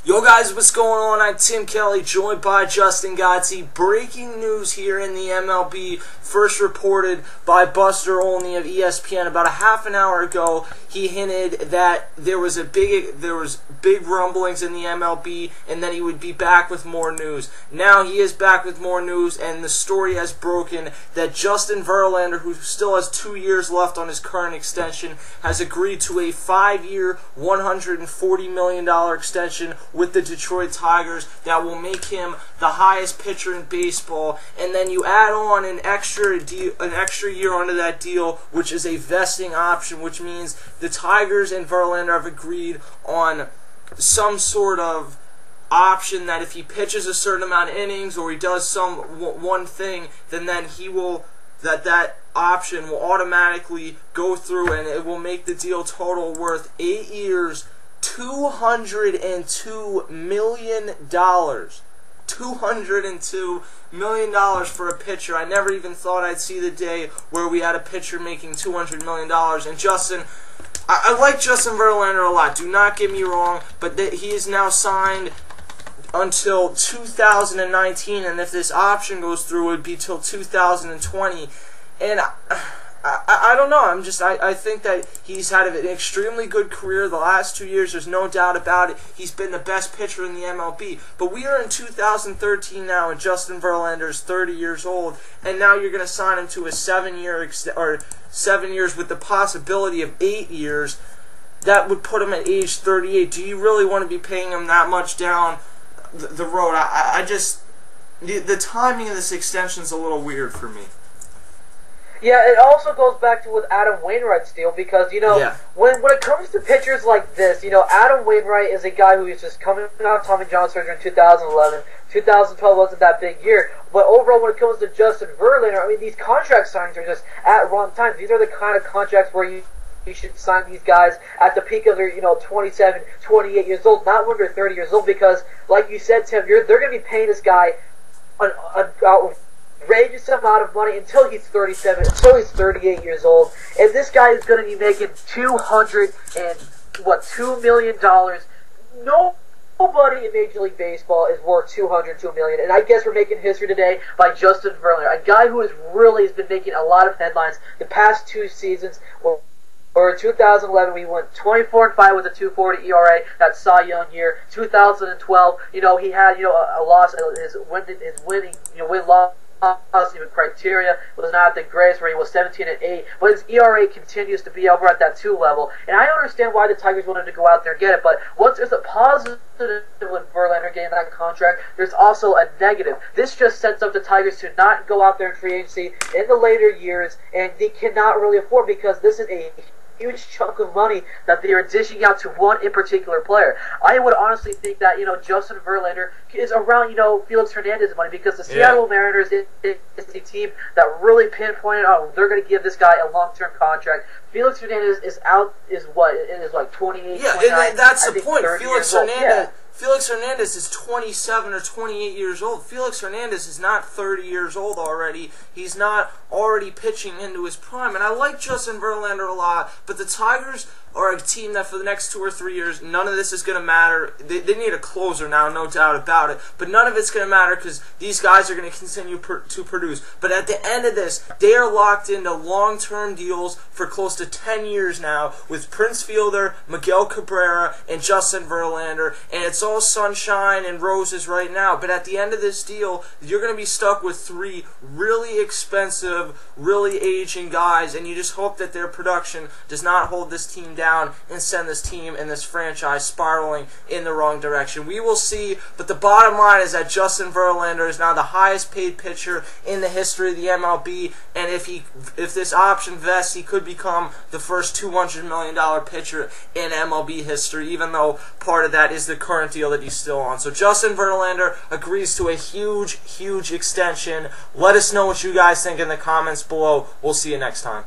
Yo guys, what's going on? I'm Tim Kelly, joined by Justin Gotzi. Breaking news here in the MLB, first reported by Buster Olney of ESPN about a half an hour ago. He hinted that there was big rumblings in the MLB, and then he would be back with more news. Now he is back with more news, and the story has broken that Justin Verlander, who still has 2 years left on his current extension, has agreed to a 5-year, $140 million extension with the Detroit Tigers that will make him the highest pitcher in baseball. And then you add on an extra year onto that deal, which is a vesting option, which means the Tigers and Verlander have agreed on some sort of option that if he pitches a certain amount of innings or he does one thing, then he will that option will automatically go through, and it will make the deal total worth 8 years, $202 million. $202 million for a pitcher. I never even thought I'd see the day where we had a pitcher making $200 million. And Justin, I like Justin Verlander a lot, do not get me wrong, but he is now signed until 2019, and if this option goes through, it would be till 2020. And I don't know. I think that he's had an extremely good career the last 2 years. There's no doubt about it. He's been the best pitcher in the MLB. But we are in 2013 now, and Justin Verlander is 30 years old, and now you're going to sign him to a 7 years with the possibility of 8 years. That would put him at age 38. Do you really want to be paying him that much down the road? The timing of this extension is a little weird for me. Yeah, it also goes back to with Adam Wainwright's deal because, when it comes to pitchers like this, Adam Wainwright is a guy who is just coming out of Tommy John surgery in 2011. 2012 wasn't that big year. But overall, when it comes to Justin Verlander, I mean, these contract signings are just at wrong times. These are the kind of contracts where you should sign these guys at the peak of their, 27, 28 years old, not when they're 30 years old, because, like you said, Tim, they're going to be paying this guy an outrageous amount of money until he's 37, until he's 38 years old, and this guy is going to be making $202 million. Nobody in Major League Baseball is worth $202 million, and I guess we're making history today by Justin Verlander, a guy who has been making a lot of headlines the past 2 seasons. Or in 2011, we went 24-5 with a 2.40 ERA. That Cy Young year. 2012, he had a loss. His winning win-loss even criteria was not the greatest, where he was 17-8. But his ERA continues to be over at that 2 level. And I understand why the Tigers wanted to go out there and get it. But once there's a positive with Verlander getting that contract, there's also a negative. This just sets up the Tigers to not go out there in free agency in the later years, and they cannot really afford, because this is a huge chunk of money that they are dishing out to one in particular player. I would honestly think that Justin Verlander is around Felix Hernandez's money, because the Seattle Mariners is the team that really pinpointed, they're going to give this guy a long-term contract. Felix Hernandez is like 28. Yeah, 29, and that's the point. Felix Hernandez is 27 or 28 years old. Felix Hernandez is not 30 years old already. He's not already pitching into his prime. And I like Justin Verlander a lot, but the Tigers are a team that for the next 2 or 3 years, none of this is going to matter. They need a closer now, no doubt about it. But none of it's going to matter because these guys are going to continue to produce. But at the end of this, they are locked into long-term deals for close to 10 years now with Prince Fielder, Miguel Cabrera, and Justin Verlander. And it's all sunshine and roses right now. But at the end of this deal, you're going to be stuck with 3 really expensive, really aging guys. And you just hope that their production does not hold this team down and send this team and this franchise spiraling in the wrong direction. We will see, but the bottom line is that Justin Verlander is now the highest paid pitcher in the history of the MLB, and if this option vests, he could become the first $200 million pitcher in MLB history, even though part of that is the current deal that he's still on. So Justin Verlander agrees to a huge, huge extension. Let us know what you guys think in the comments below. We'll see you next time.